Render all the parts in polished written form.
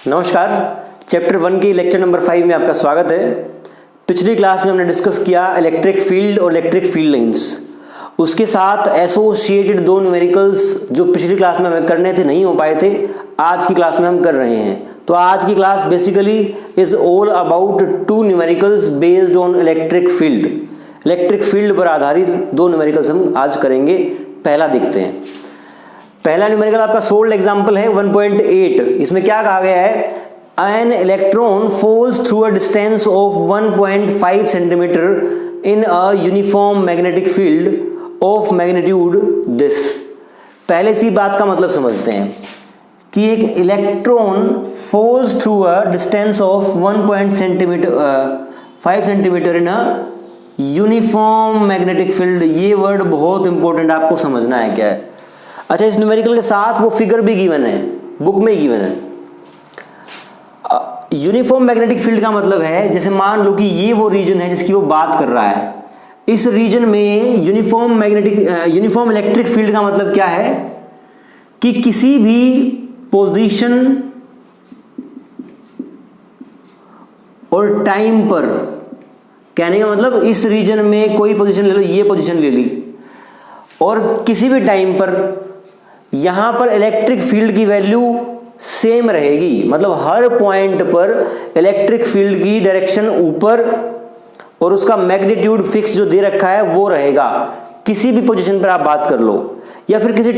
नमस्कार। चैप्टर 1 के lecture number 5 में आपका स्वागत है। पिछली क्लास में हमने डिस्कस किया इलेक्ट्रिक फील्ड और इलेक्ट्रिक फील्ड लाइंस, उसके साथ एसोसिएटेड दो न्यूमेरिकल्स जो पिछली क्लास में हमें करने थे, नहीं हो पाए थे, आज की क्लास में हम कर रहे हैं। तो आज की class basically is all about two numericals based on electric field. Electric field पर आधारित दो न्यूमेरिकल्स हम आज करेंगे। पहला देखते हैं। पहला न्यूमेरिकल आपका सोल्ड एग्जांपल है 1.8। इसमें क्या कहा गया है? An electron falls through a distance of 1.5 centimetre in a uniform magnetic field of magnitude this. पहले सी बात का मतलब समझते हैं कि एक electron falls through a distance of 1.5 centimetre in a uniform magnetic field. ये वर्ड बहुत इंपॉर्टेंट, आपको समझना है क्या है। अच्छा, इस न्यूमेरिकल के साथ वो फिगर भी गिवन है, बुक में गिवन है। यूनिफॉर्म मैग्नेटिक फील्ड का मतलब है, जैसे मान लो कि ये वो रीजन है जिसकी वो बात कर रहा है। इस रीजन में यूनिफॉर्म इलेक्ट्रिक फील्ड का मतलब क्या है कि किसी भी पोजीशन और टाइम पर, कहने का मतलब इस रीजन में कोई पोजीशन ले लो, ये पोजीशन ले ली, और किसी भी टाइम पर यहां पर इलेक्ट्रिक फील्ड की वैल्यू सेम रहेगी। मतलब हर पॉइंट पर इलेक्ट्रिक फील्ड की डायरेक्शन ऊपर और उसका मैग्नीट्यूड फिक्स जो दे रखा है वो रहेगा। किसी भी पोजीशन पर आप बात कर लो या फिर किसी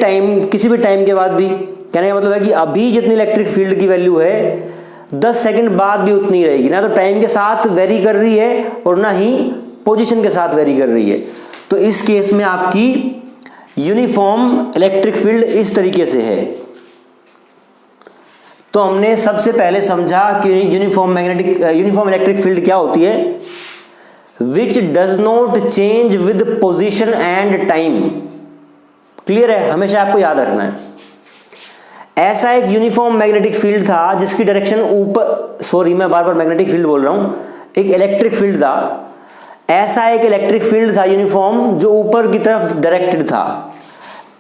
भी टाइम के बाद भी। कहने का मतलब है कि अभी जितनी इलेक्ट्रिक फील्ड की वैल्यू है 10 सेकंड बाद भी उतनी रहेगी। ना तो टाइम के साथ वेरी कर रही है और ना ही पोजीशन के साथ वेरी कर रही है। तो इस केस में आपकी यूनिफॉर्म इलेक्ट्रिक फील्ड इस तरीके से है। तो हमने सबसे पहले समझा कि यूनिफॉर्म इलेक्ट्रिक फील्ड क्या होती है? Which does not change with position and time. Clear है? हमेशा आपको याद रखना है। ऐसा एक यूनिफॉर्म मैग्नेटिक फील्ड था जिसकी डायरेक्शन ऊपर, सॉरी मैं बार बार मैग्नेटिक फील्ड बोल रहा हूं, एक इलेक्ट्रिक फील्ड था। ऐसा एक इलेक्ट्रिक फील्ड था यूनिफॉर्म जो ऊपर की तरफ डायरेक्टेड था।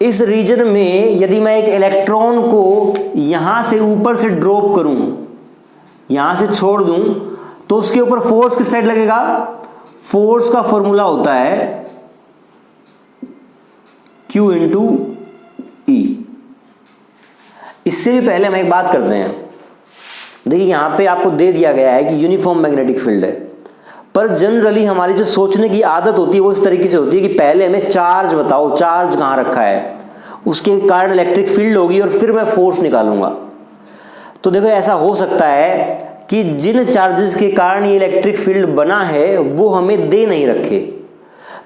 इस रीजन में यदि मैं एक इलेक्ट्रॉन को यहां से ऊपर से ड्रॉप करूं, यहां से छोड़ दूं, तो उसके ऊपर फोर्स किस साइड लगेगा? फोर्स का फॉर्मूला होता है Q इंटू E। इससे भी पहले हम एक बात करते हैं। देखिए यहां पे आपको दे दिया गया है कि यूनिफॉर्म मैग्नेटिक फील्ड है, पर जनरली हमारी जो सोचने की आदत होती है वो इस तरीके से होती है कि पहले हमें चार्ज बताओ, चार्ज कहाँ रखा है, उसके कारण इलेक्ट्रिक फील्ड होगी और फिर मैं फोर्स निकालूंगा। तो देखो ऐसा हो सकता है कि जिन चार्जेस के कारण ये इलेक्ट्रिक फील्ड बना है वो हमें दे नहीं रखे।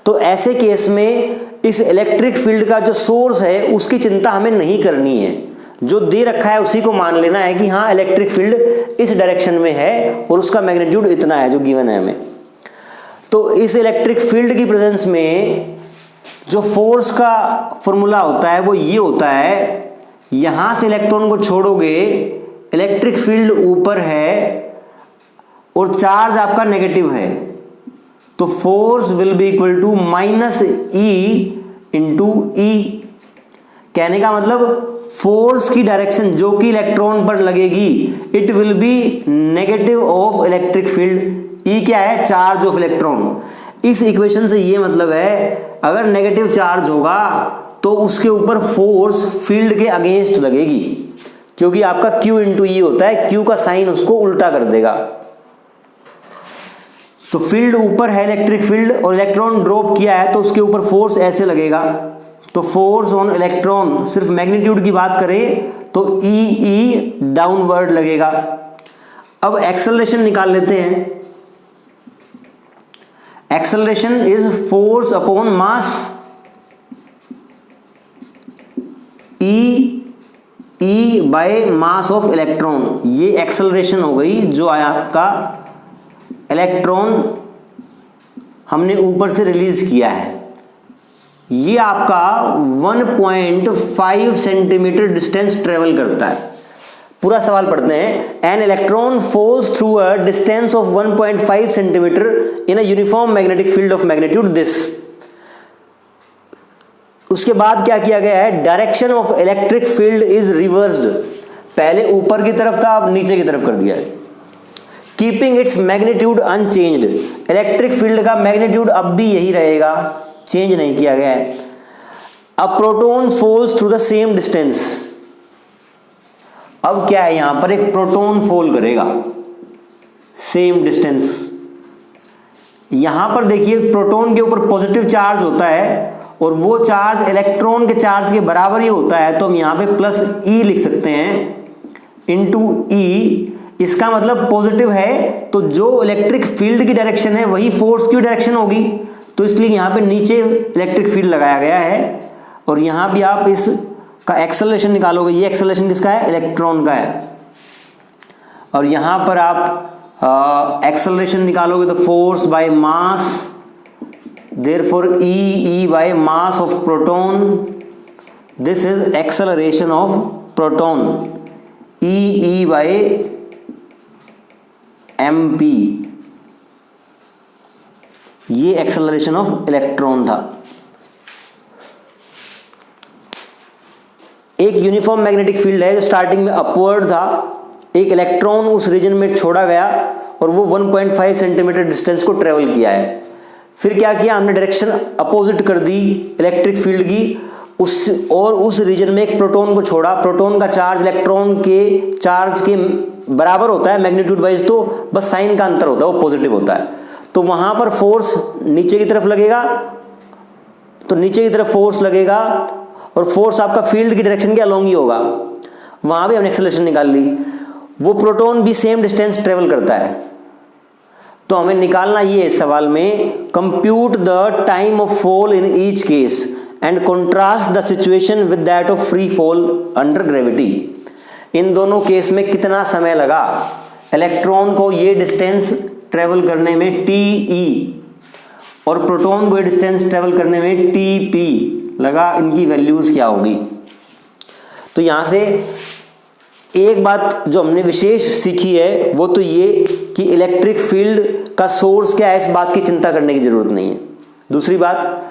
तो ऐसे केस में इस इलेक्ट्रिक फील्ड का जो सोर्स है उसकी चिंता हमें नहीं करनी है। जो दे रखा है उसी को मान लेना है कि हाँ इलेक्ट्रिक फील्ड इस डायरेक्शन में है और उसका मैग्नीट्यूड इतना है जो गिवन है हमें। तो इस इलेक्ट्रिक फील्ड की प्रेजेंस में जो फोर्स का फॉर्मूला होता है वो ये होता है, यहां से इलेक्ट्रॉन को छोड़ोगे, इलेक्ट्रिक फील्ड ऊपर है और चार्ज आपका नेगेटिव है, तो force will be equal to -E into E। कहने का मतलब फोर्स की डायरेक्शन जो कि इलेक्ट्रॉन पर लगेगी it will be negative of electric field. E क्या है? Charge of electron. इस इक्वेशन से ये मतलब है अगर नेगेटिव चार्ज होगा तो उसके ऊपर फोर्स फील्ड के अगेंस्ट लगेगी, क्योंकि आपका Q इंटू E होता है, Q का साइन उसको उल्टा कर देगा। तो फील्ड ऊपर है इलेक्ट्रिक फील्ड और इलेक्ट्रॉन ड्रॉप किया है तो उसके ऊपर फोर्स ऐसे लगेगा। तो फोर्स ऑन इलेक्ट्रॉन, सिर्फ मैग्नीट्यूड की बात करें तो E डाउनवर्ड लगेगा। अब एक्सेलरेशन निकाल लेते हैं। Acceleration is force upon mass. E by mass of electron, ये एक्सेलरेशन हो गई जो आया आपका इलेक्ट्रॉन हमने ऊपर से रिलीज किया है। ये आपका 1.5 सेंटीमीटर डिस्टेंस ट्रेवल करता है। पूरा सवाल पढ़ते हैं। An electron falls through a distance of 1.5 centimetre in a uniform magnetic field of magnitude this. उसके बाद क्या किया गया है? Direction of electric field is reversed. पहले ऊपर की तरफ था, अब नीचे की तरफ कर दिया है। Keeping its magnitude unchanged, electric field का मैग्नीट्यूड अब भी यही रहेगा, चेंज नहीं किया गया है। A proton falls through the same distance, अब क्या है यहां पर, एक प्रोटॉन फॉल करेगा सेम डिस्टेंस। यहां पर देखिए प्रोटॉन के ऊपर पॉजिटिव चार्ज होता है और वो चार्ज इलेक्ट्रॉन के चार्ज के बराबर ही होता है, तो हम यहां पे प्लस ई लिख सकते हैं इनटू ई। इसका मतलब पॉजिटिव है तो जो इलेक्ट्रिक फील्ड की डायरेक्शन है वही फोर्स की डायरेक्शन होगी, तो इसलिए यहां पे नीचे इलेक्ट्रिक फील्ड लगाया गया है। और यहां भी आप इस का एक्सेलरेशन निकालोगे, ये एक्सेलरेशन किसका है, इलेक्ट्रॉन का है। और यहां पर आप एक्सेलरेशन निकालोगे तो force by mass, therefore E by mass of proton, this is acceleration of proton, E by mp, ये एक्सेलरेशन ऑफ इलेक्ट्रॉन था। एक यूनिफॉर्म मैग्नेटिक फील्ड है जो स्टार्टिंग में अपवर्ड था, एक इलेक्ट्रॉन उस रीजन में छोड़ा गया और वो 1.5 सेंटीमीटर डिस्टेंस को ट्रेवल किया है। फिर क्या किया हमने, डायरेक्शन अपोजिट कर दी इलेक्ट्रिक फील्ड की, उस रीजन में एक प्रोटॉन को छोड़ा। प्रोटॉन का चार्ज इलेक्ट्रॉन के चार्ज के बराबर होता है मैग्नीट्यूड वाइज, तो बस साइन का अंतर होता है, वो पॉजिटिव होता है। तो वहां पर फोर्स नीचे की तरफ लगेगा, तो नीचे की तरफ फोर्स लगेगा और फोर्स आपका फील्ड की डायरेक्शन के अलोंग ही होगा। वहां भी हमने एक्सेलरेशन निकाल ली। वो प्रोटॉन भी सेम डिस्टेंस ट्रेवल करता है, तो हमें निकालना ये इस सवाल में, compute the time of fall in each case and contrast the situation with that of free fall under gravity. इन दोनों केस में कितना समय लगा इलेक्ट्रॉन को ये डिस्टेंस ट्रेवल करने में टी और प्रोटॉन को ये डिस्टेंस ट्रेवल करने में टी लगा, इनकी वैल्यूज क्या होगी। तो यहां से एक बात जो हमने विशेष सीखी है वो तो ये कि इलेक्ट्रिक फील्ड का सोर्स क्या है, इस बात की चिंता करने की जरूरत नहीं है। दूसरी बात,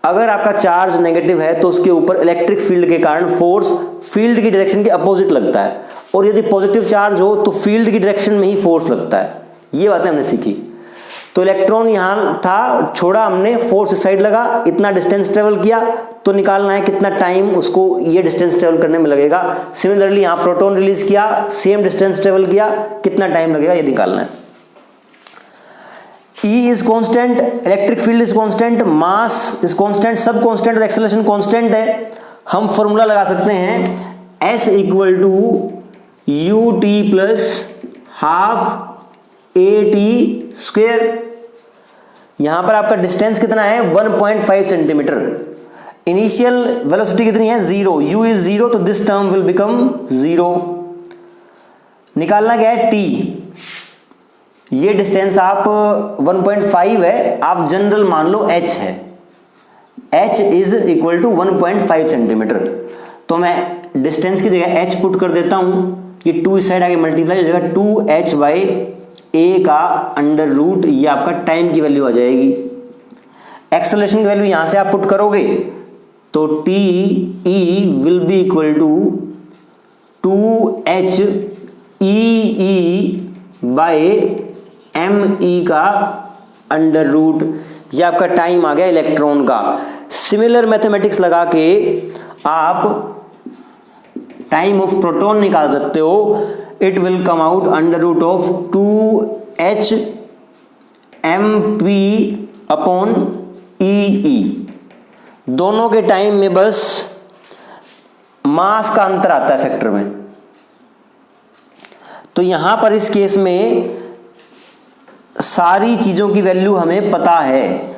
अगर आपका चार्ज नेगेटिव है तो उसके ऊपर इलेक्ट्रिक फील्ड के कारण फोर्स फील्ड की डायरेक्शन के अपोजिट लगता है, और यदि पॉजिटिव चार्ज हो तो फील्ड की डायरेक्शन में ही फोर्स लगता है। ये बातें हमने सीखी। तो इलेक्ट्रॉन यहां था, छोड़ा हमने, फोर्स इस साइड लगा, इतना डिस्टेंस ट्रेवल किया, तो निकालना है कितना टाइम उसको ये डिस्टेंस ट्रेवल करने में लगेगा। सिमिलरली यहां प्रोटॉन रिलीज किया, सेम डिस्टेंस ट्रेवल किया, कितना टाइम लगेगा ये निकालना है। E is constant, electric field is constant, mass is constant, सब कांस्टेंट और एक्सेलरेशन कांस्टेंट है। हम फॉर्मूला लगा सकते हैं S equal to ut plus half AT square. यहां पर आपका डिस्टेंस कितना है, 1.5 सेंटीमीटर। इनिशियल वेलोसिटी कितनी है, 0, u इज 0, तो दिस टर्म विल बिकम 0। निकालना क्या है, t। ये डिस्टेंस आप 1.5 है, आप जनरल मान लो h है, h is equal to 1.5 centimetre. तो मैं डिस्टेंस की जगह h पुट कर देता हूं, ये 2 इस साइड आगे मल्टीप्लाई हो जाएगा, 2h बाई a का अंडर रूट, ये आपका टाइम की वैल्यू आ जाएगी। एक्सेलरेशन की वैल्यू यहां से आप पुट करोगे तो t e will be equal to 2h e by m का अंडर रूट, ये आपका टाइम आ गया इलेक्ट्रॉन का। सिमिलर मैथमेटिक्स लगा के आप टाइम ऑफ प्रोटॉन निकाल सकते हो। It will come out under root of 2h mp upon e। दोनों के टाइम में बस मास का अंतर आता है फैक्टर में। तो यहां पर इस केस में सारी चीजों की वैल्यू हमें पता है।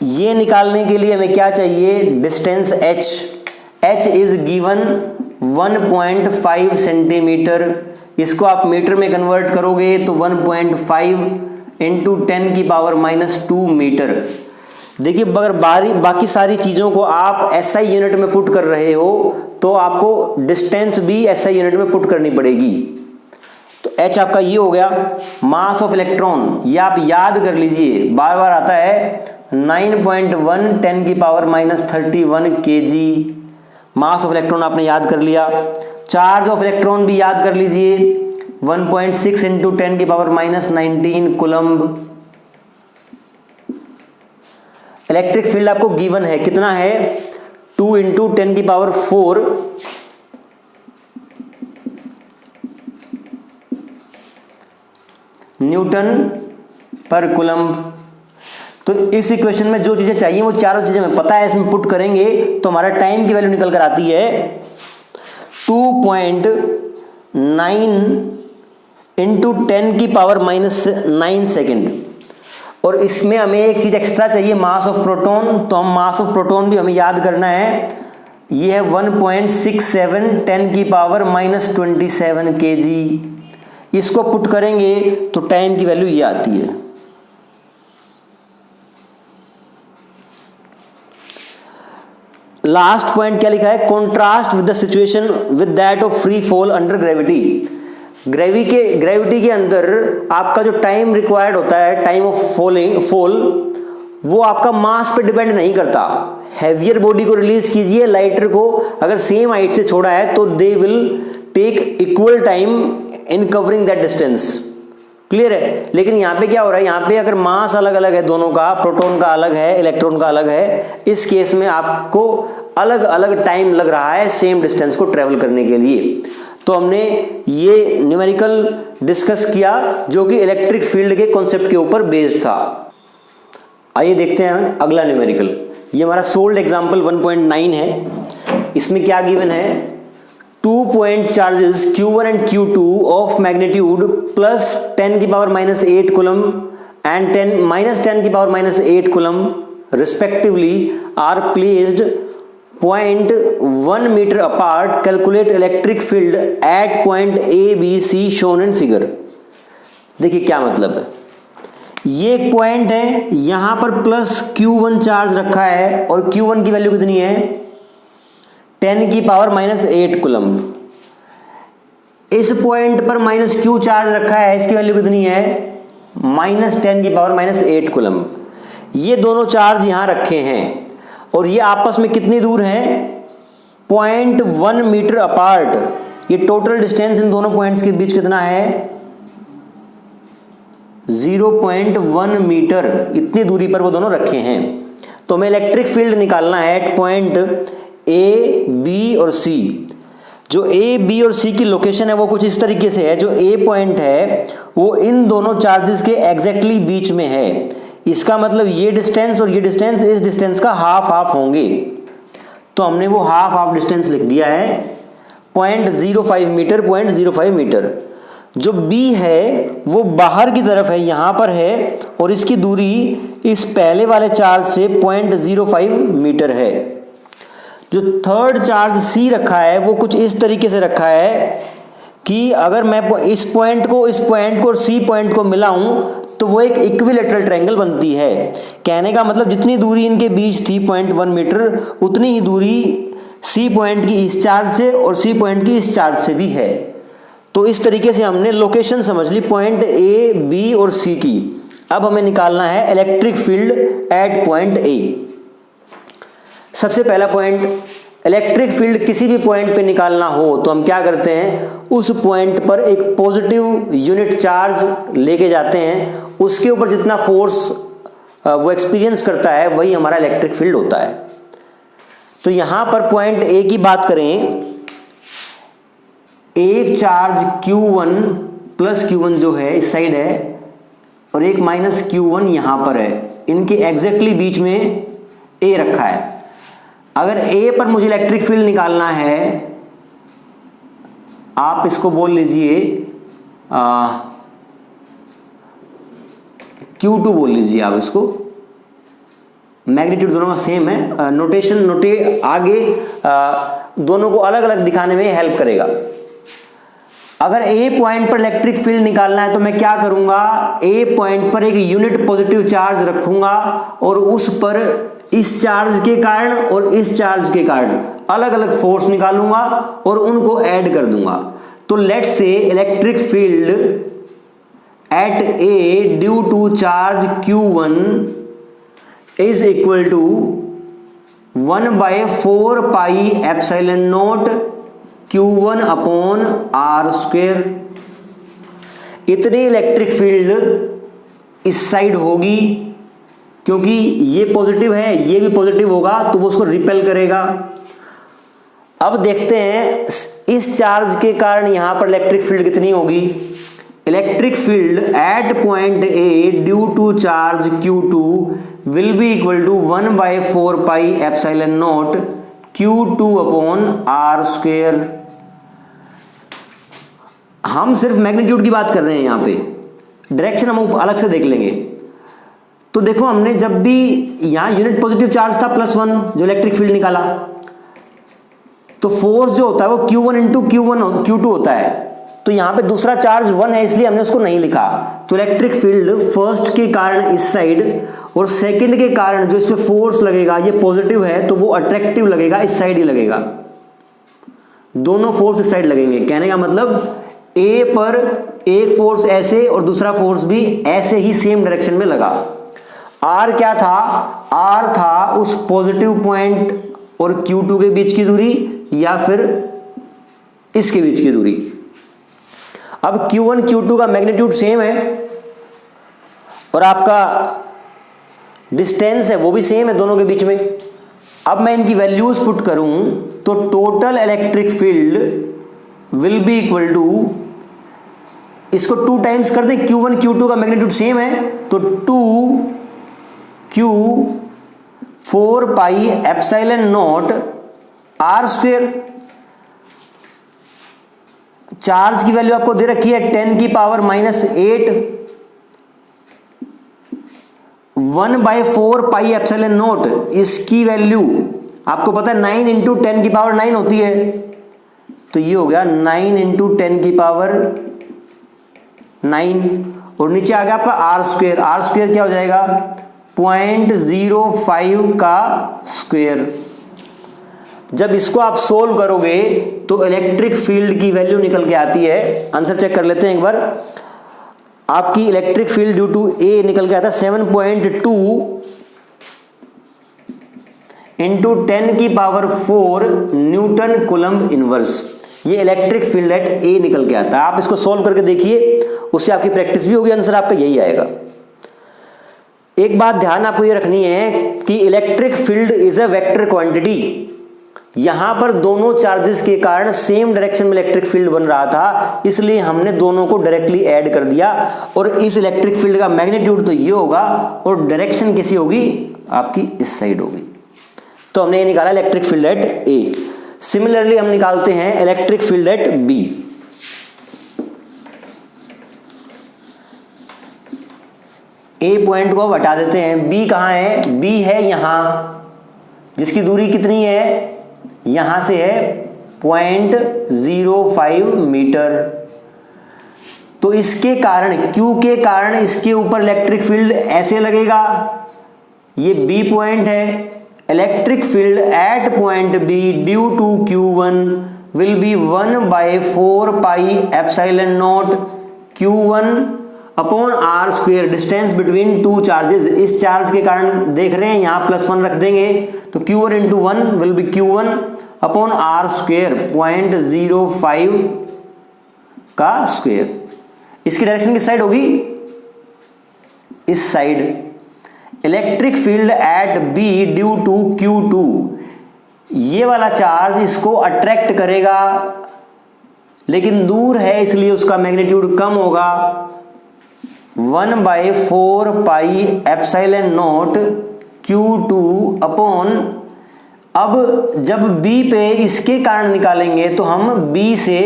ये निकालने के लिए हमें क्या चाहिए, distance h is given 1.5 centimetre. इसको आप मीटर में कन्वर्ट करोगे तो 1.5 इंटू 10 की पावर -2 मीटर। देखिए अगर बाकी सारी चीजों को आप SI यूनिट में पुट कर रहे हो तो आपको डिस्टेंस भी SI यूनिट में पुट करनी पड़ेगी। तो h आपका ये हो गया, मास ऑफ इलेक्ट्रॉन, ये आप याद कर लीजिए, बार बार आता है 9.1 10 की power -31 kg। Mass of electron आपने याद कर लिया। चार्ज ऑफ इलेक्ट्रॉन भी याद कर लीजिए, 1.6 इंटू 10 की पावर -19 कूलम्ब। इलेक्ट्रिक फील्ड आपको गिवन है, कितना है, 2 इंटू 10 की पावर 4 न्यूटन पर कूलम्ब। तो इस इक्वेशन में जो चीजें चाहिए वो चारों चीजें हमें पता है, इसमें पुट करेंगे तो हमारा टाइम की वैल्यू निकल कर आती है 2.9 इंटू 10 की पावर -9 सेकेंड। और इसमें हमें एक चीज एक्स्ट्रा चाहिए, मास ऑफ प्रोटॉन। तो हम मास ऑफ प्रोटॉन भी हमें याद करना है, ये है 1.67 10 की पावर -27 kg। इसको पुट करेंगे तो टाइम की वैल्यू ये आती है। लास्ट पॉइंट क्या लिखा है, contrast with the situation with that of free fall under gravity. Gravity के अंदर आपका जो टाइम रिक्वायर्ड होता है, टाइम ऑफ फॉल, वो आपका मास पे डिपेंड नहीं करता। हैवियर बॉडी को रिलीज कीजिए, लाइटर को अगर सेम हाइट से छोड़ा है तो they will take equal time in covering that distance. Clear है। लेकिन यहाँ पे क्या हो रहा है, यहाँ पे अगर मास अलग अलग है दोनों का, प्रोटॉन का अलग है, इलेक्ट्रॉन का अलग है, इस केस में आपको अलग अलग टाइम लग रहा है सेम डिस्टेंस को ट्रेवल करने के लिए। तो हमने ये न्यूमेरिकल डिस्कस किया जो कि इलेक्ट्रिक फील्ड के कॉन्सेप्ट के ऊपर बेस्ड था। आइए देखते हैं अगला न्यूमेरिकल। ये हमारा सोल्ड एग्जाम्पल 1.9 है। इसमें क्या गिवन है, 2 point charges Q1 and Q2 of magnitude plus 10 की पावर -8 कूलम्ब and 10 की power -8 coulomb respectively are placed 0.1 meter apart. Calculate electric field at point A, B, C shown in figure. देखिए क्या मतलब है, ये एक पॉइंट है, यहां पर प्लस Q1 चार्ज रखा है और Q1 की वैल्यू कितनी है, 10 की पावर -8 कूलम्ब। इस पॉइंट पर -q चार्ज रखा है, इसकी वैल्यू कितनी है, -10 की पावर -8 कूलम्ब। ये दोनों चार्ज यहां रखे हैं और ये आपस में कितनी दूर हैं, 0.1 मीटर अपार्ट। ये टोटल डिस्टेंस इन दोनों पॉइंट्स के बीच कितना है, 0.1 मीटर। इतनी दूरी पर वो दोनों रखे हैं। तो हमें इलेक्ट्रिक फील्ड निकालना है एट पॉइंट ए, बी और सी। जो ए, बी और सी की लोकेशन है वो कुछ इस तरीके से है, जो ए पॉइंट है वो इन दोनों चार्जेस के एग्जैक्टली बीच में है। इसका मतलब ये डिस्टेंस और ये डिस्टेंस इस डिस्टेंस का हाफ हाफ होंगे। तो हमने वो हाफ हाफ डिस्टेंस लिख दिया है 0.05 मीटर, 0.05 मीटर। जो बी है वो बाहर की तरफ है, यहां पर है, और इसकी दूरी इस पहले वाले चार्ज से 0.05 मीटर है। जो थर्ड चार्ज सी रखा है वो कुछ इस तरीके से रखा है कि अगर मैं इस पॉइंट को और सी पॉइंट को मिलाऊं तो वो एक इक्विलैटरल ट्रायंगल बनती है। कहने का मतलब जितनी दूरी इनके बीच थी 0.1 मीटर, उतनी ही दूरी सी पॉइंट की इस चार्ज से और सी पॉइंट की इस चार्ज से भी है। तो इस तरीके से हमने लोकेशन समझ ली पॉइंट ए, बी और सी की। अब हमें निकालना है इलेक्ट्रिक फील्ड एट पॉइंट ए। सबसे पहला पॉइंट, इलेक्ट्रिक फील्ड किसी भी पॉइंट पे निकालना हो तो हम क्या करते हैं, उस पॉइंट पर एक पॉजिटिव यूनिट चार्ज लेके जाते हैं, उसके ऊपर जितना फोर्स वो एक्सपीरियंस करता है वही हमारा इलेक्ट्रिक फील्ड होता है। तो यहां पर पॉइंट ए की बात करें, एक चार्ज Q1 प्लस Q1 जो है इस साइड है और एक माइनस Q1 यहां पर है, इनके एग्जैक्टली बीच में A रखा है। अगर A पर मुझे इलेक्ट्रिक फील्ड निकालना है, आप इसको बोल लीजिए Q2 बोल लीजिए आप इसको, मैग्नीट्यूड दोनों का सेम है, नोटेशन आगे दोनों को अलग अलग दिखाने में हेल्प करेगा। अगर ए पॉइंट पर इलेक्ट्रिक फील्ड निकालना है तो मैं क्या करूंगा, ए पॉइंट पर एक यूनिट पॉजिटिव चार्ज रखूंगा और उस पर इस चार्ज के कारण और इस चार्ज के कारण अलग अलग फोर्स निकालूंगा और उनको ऐड कर दूंगा। तो let's say electric field at A due to charge Q1 is equal to 1/4πε0 Q1 upon R square. इतनी इलेक्ट्रिक फील्ड इस साइड होगी, क्योंकि ये पॉजिटिव है, ये भी पॉजिटिव होगा, तो वो उसको रिपेल करेगा। अब देखते हैं इस चार्ज के कारण यहां पर इलेक्ट्रिक फील्ड कितनी होगी। Electric field at point A due to charge Q2 will be equal to 1/4πε0 Q2 upon R square. हम सिर्फ मैग्नीट्यूड की बात कर रहे हैं, यहां पे डायरेक्शन हम अलग से देख लेंगे। तो देखो, हमने जब भी यहां यूनिट पॉजिटिव चार्ज था +1, जो इलेक्ट्रिक फील्ड निकाला, तो फोर्स जो होता है वो Q1 इंटू Q2 होता है। तो यहां पे दूसरा चार्ज 1 है, इसलिए हमने उसको नहीं लिखा। तो इलेक्ट्रिक फील्ड फर्स्ट के कारण इस साइड और सेकंड के कारण जो इस पे फोर्स लगेगा, ये पॉजिटिव है तो वो अट्रैक्टिव लगेगा, इस साइड ही लगेगा। दोनों फोर्स इस साइड लगेंगे। कहने का मतलब ए पर एक फोर्स ऐसे और दूसरा फोर्स भी ऐसे ही सेम डायरेक्शन में लगा। आर क्या था? आर था उस पॉजिटिव पॉइंट और Q2 के बीच की दूरी, या फिर इसके बीच की दूरी। अब Q1 Q2 का मैग्नीट्यूड सेम है और आपका डिस्टेंस है वो भी सेम है दोनों के बीच में। अब मैं इनकी वैल्यूज पुट करूं तो total electric field will be equal to, इसको 2 टाइम्स कर दें, Q1 Q2 का मैग्नीट्यूड सेम है, तो 2Q 4πε0 आर स्क्वेयर। चार्ज की वैल्यू आपको दे रखी है 10⁻⁻8, 1/4πε0 इसकी वैल्यू आपको पता है 9 × 10⁹ होती है, तो ये हो गया 9 × 10⁹ और नीचे आ गया आपका आर स्क्वेयर। आर स्क्वेयर क्या हो जाएगा? 0.05 का स्क्वेयर। जब इसको आप सोल्व करोगे तो इलेक्ट्रिक फील्ड की वैल्यू निकल के आती है। आंसर चेक कर लेते हैं एक बार। आपकी इलेक्ट्रिक फील्ड ड्यू टू ए निकल के आता है 7.2 × 10⁴ न्यूटन कूलम्ब इनवर्स। ये इलेक्ट्रिक फील्ड एट ए निकल के आता है। आप इसको सोल्व करके देखिए, उससे आपकी प्रैक्टिस भी होगी, आंसर आपका यही आएगा। एक बात ध्यान आपको ये रखनी है कि electric field is a vector quantity. यहां पर दोनों चार्जेस के कारण सेम डायरेक्शन में इलेक्ट्रिक फील्ड बन रहा था, इसलिए हमने दोनों को डायरेक्टली ऐड कर दिया। और इस इलेक्ट्रिक फील्ड का मैग्नीट्यूड तो ये होगा और डायरेक्शन कैसी होगी? आपकी इस साइड होगी। तो हमने ये निकाला electric field at A. Similarly हम निकालते हैं electric field at B. A point को हटा देते हैं। बी कहां है? बी है यहां, जिसकी दूरी कितनी है? यहां से है 0.05 मीटर। तो इसके कारण, Q के कारण इसके ऊपर इलेक्ट्रिक फील्ड ऐसे लगेगा। ये बी पॉइंट है। Electric field at point B due to Q1 will be 1/4πε0 Q1 upon R square, distance between two charges. इस चार्ज के कारण देख रहे हैं यहां +1 रख देंगे, तो Q1 × 1 will be Q1 upon R square 0.05 का स्क्वेयर। इसकी डायरेक्शन किस साइड होगी? इस साइड। Electric field at B due to Q2, ये वाला चार्ज इसको अट्रैक्ट करेगा, लेकिन दूर है इसलिए उसका मैग्नीट्यूड कम होगा। 1/4πε0 Q2 अपॉन, अब जब B पे इसके कारण निकालेंगे तो हम B से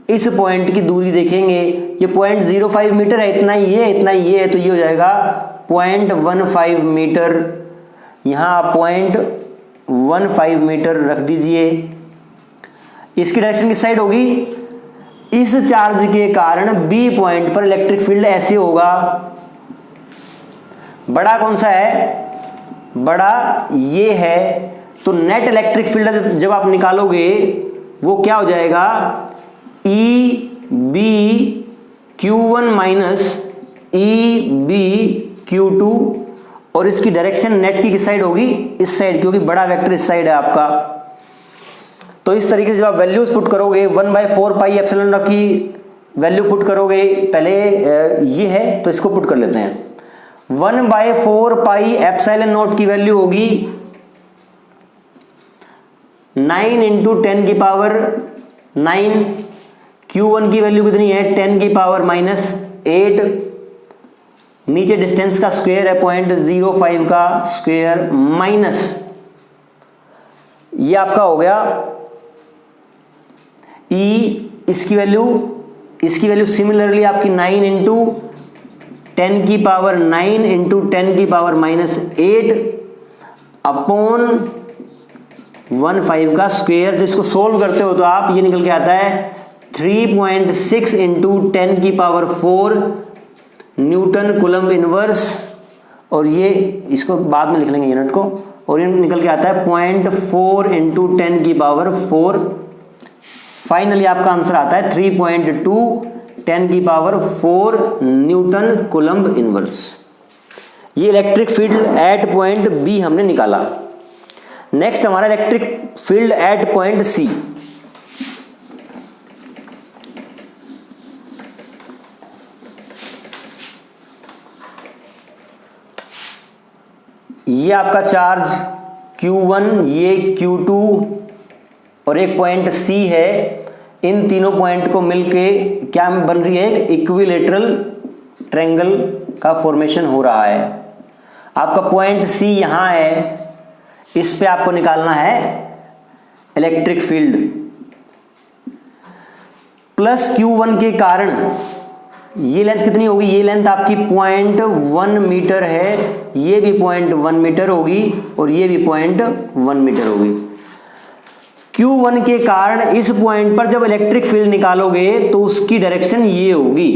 इस पॉइंट की दूरी देखेंगे। ये 0.05 मीटर है, इतना ही है, इतना ही है, तो ये हो जाएगा 0.15 मीटर। यहाँ आप 0.15 मीटर रख दीजिए। इसकी डायरेक्शन किस साइड होगी? इस चार्ज के कारण B पॉइंट पर इलेक्ट्रिक फील्ड ऐसे होगा। बड़ा कौन सा है? बड़ा ये है। तो नेट इलेक्ट्रिक फील्ड जब आप निकालोगे वो क्या हो जाएगा? EB Q1 minus EB Q2 और इसकी डायरेक्शन नेट की किस साइड होगी, इस साइड, क्योंकि बड़ा वेक्टर इस साइड है आपका। तो इस तरीके से जब आप वैल्यूज पुट करोगे 1/4 पाई एप्सिलॉन नॉट की वैल्यू पुट करोगे, पहले ये है तो इसको पुट कर लेते हैं। 1/4 पाई एप्सिलॉन नॉट की वैल्यू होगी 9 × 10 की पावर 9। Q1 की वैल्यू कितनी है, 10 की पावर -8। नीचे डिस्टेंस का स्क्वायर है 0.05 का स्क्वायर माइनस, ये आपका हो गया E। इसकी वैल्यू सिमिलरली आपकी 9 × 10 की पावर 9 × 10 की पावर -8 अपॉन 1/5 का स्क्वायर। जब इसको सोल्व करते हो तो आप ये निकल के आता है 3.6 × 10 की पावर 4 न्यूटन कूलम्ब इनवर्स, और ये इसको बाद में लिख लेंगे यूनिट को, और ये निकल के आता है 0.4 × 10 की पावर 4। फाइनली आपका आंसर आता है 3.2 10 की पावर 4 न्यूटन कूलम्ब इनवर्स। ये electric field at point B हमने निकाला। नेक्स्ट हमारा electric field at point C. ये आपका चार्ज Q1, ये Q2 और एक पॉइंट C है। इन तीनों पॉइंट को मिलके क्या बन रही है, एक इक्विलेटरल ट्रायंगल का फॉर्मेशन हो रहा है। आपका पॉइंट C यहां है, इस पे आपको निकालना है इलेक्ट्रिक फील्ड। प्लस Q1 के कारण ये लेंथ कितनी होगी, ये लेंथ आपकी 0.1 मीटर है, ये भी 0.1 मीटर होगी और ये भी 0.1 मीटर होगी। Q1 के कारण इस पॉइंट पर जब इलेक्ट्रिक फील्ड निकालोगे तो उसकी डायरेक्शन ये होगी,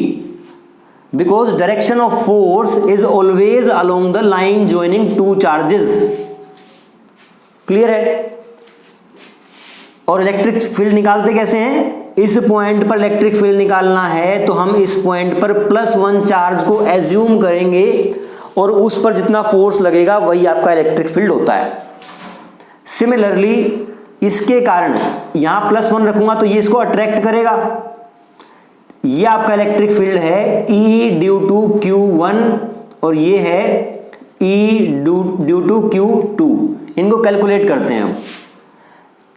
because direction of force is always along the line joining two charges. Clear है। और इलेक्ट्रिक फील्ड निकालते कैसे हैं, इस पॉइंट पर इलेक्ट्रिक फील्ड निकालना है तो हम इस पॉइंट पर +1 चार्ज को एज्यूम करेंगे और उस पर जितना फोर्स लगेगा वही आपका इलेक्ट्रिक फील्ड होता है। सिमिलरली इसके कारण यहां +1 रखूंगा तो ये इसको अट्रैक्ट करेगा। ये आपका इलेक्ट्रिक फील्ड है E ड्यू टू Q1 और ये है E ड्यू टू Q2। इनको कैलकुलेट करते हैं हम।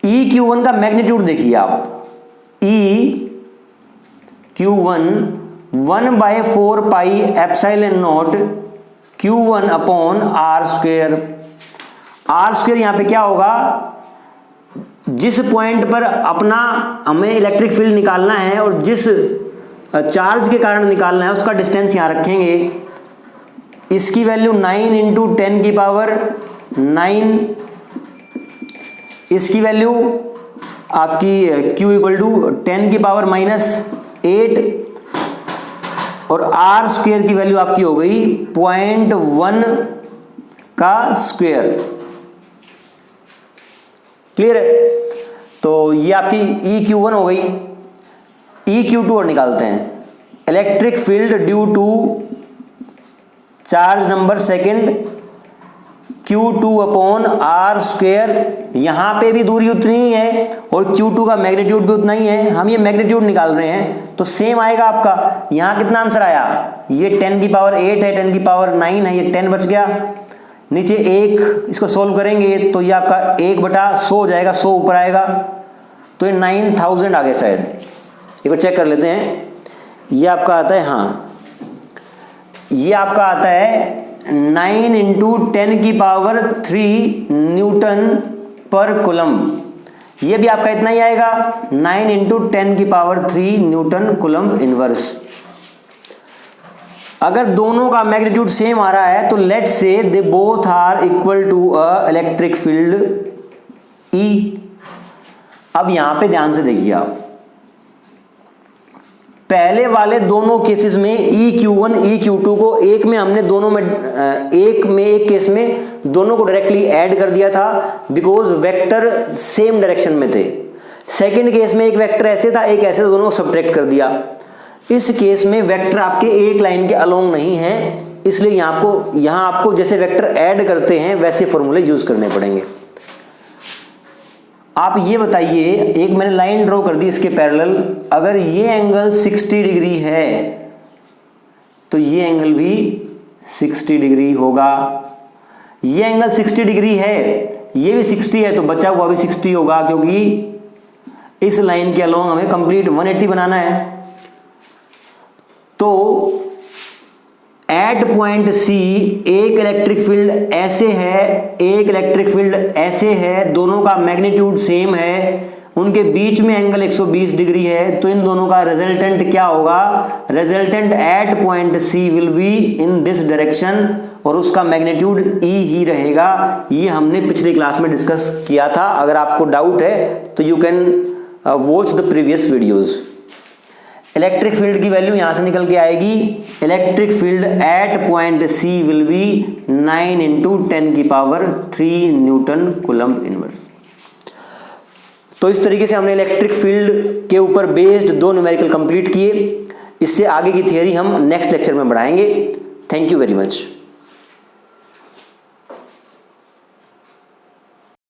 EQ1 का मैग्नीट्यूड देखिए आप, EQ1 1/4 pi epsilon not Q1 upon R square. R square यहां पे क्या होगा, जिस पॉइंट पर अपना हमें इलेक्ट्रिक फील्ड निकालना है और जिस चार्ज के कारण निकालना है उसका डिस्टेंस यहां रखेंगे। इसकी वैल्यू 9 × 10 की पावर 9, इसकी वैल्यू आपकी Q = 10 की पावर -8 और R स्क्वायर की वैल्यू आपकी हो गई 0.1 का स्क्वायर। क्लियर है। तो ये आपकी EQ1 हो गई। EQ2 और निकालते हैं। Electric field due to charge number second Q2 upon R square. यहां पे भी दूरी उतनी ही है और Q2 का मैग्नीट्यूड भी उतना ही है। हम ये मैग्नीट्यूड निकाल रहे हैं तो सेम आएगा आपका। यहां कितना आंसर आया, ये 10 की पावर 8 है, 10 की पावर 9 है, ये 10 बच गया। नीचे 1, इसको सोल्व करेंगे तो ये आपका 1/100 हो जाएगा, 100 ऊपर आएगा तो ये 9000 आ गया शायद। एक बार चेक कर लेते हैं। ये आपका आता है, हाँ ये आपका आता है 9 × 10 की पावर 3 न्यूटन पर कूलम्ब। ये भी आपका इतना ही आएगा, 9 × 10 की पावर 3 न्यूटन कूलम्ब इनवर्स। अगर दोनों का मैग्नीट्यूड सेम आ रहा है तो let's say they both are equal to a electric field E। अब यहां पे ध्यान से देखिए आप, पहले वाले दोनों केसेस में EQ1 EQ2 को एक में हमने दोनों में एक केस में दोनों को डायरेक्टली ऐड कर दिया था बिकॉज वेक्टर सेम डायरेक्शन में थे। सेकंड केस में एक वेक्टर ऐसे था, एक ऐसे, दोनों को सब्ट्रैक्ट कर दिया। इस केस में वेक्टर आपके एक लाइन के अलोंग नहीं है, इसलिए यहाँ आपको जैसे वेक्टर ऐड करते हैं वैसे फॉर्मूले यूज करने पड़ेंगे। आप ये बताइए, एक मैंने लाइन ड्रॉ कर दी इसके पैरेलल, अगर ये एंगल 60 डिग्री है तो ये एंगल भी 60 डिग्री होगा। ये एंगल 60 डिग्री है, ये भी 60 है, तो बचा हुआ भी 60 होगा, क्योंकि इस लाइन के अलोंग हमें कंप्लीट 180 बनाना है। तो एट पॉइंट सी एक इलेक्ट्रिक फील्ड ऐसे है, एक इलेक्ट्रिक फील्ड ऐसे है, दोनों का मैग्नीट्यूड सेम है, उनके बीच में एंगल 120 डिग्री है, तो इन दोनों का रिजल्टेंट क्या होगा? Resultant at point C will be in this direction, और उसका मैग्नीट्यूड ई ही रहेगा। ये हमने पिछली क्लास में डिस्कस किया था। अगर आपको डाउट है तो you can watch the previous videos. Electric field की वैल्यू यहां से निकल के आएगी, electric field at point C will be 9 × 10³ newton coulomb inverse. तो इस तरीके से हमने इलेक्ट्रिक फील्ड के ऊपर बेस्ड 2 न्यूमेरिकल कंप्लीट किए। इससे आगे की थियरी हम नेक्स्ट लेक्चर में बढ़ाएंगे। Thank you very much.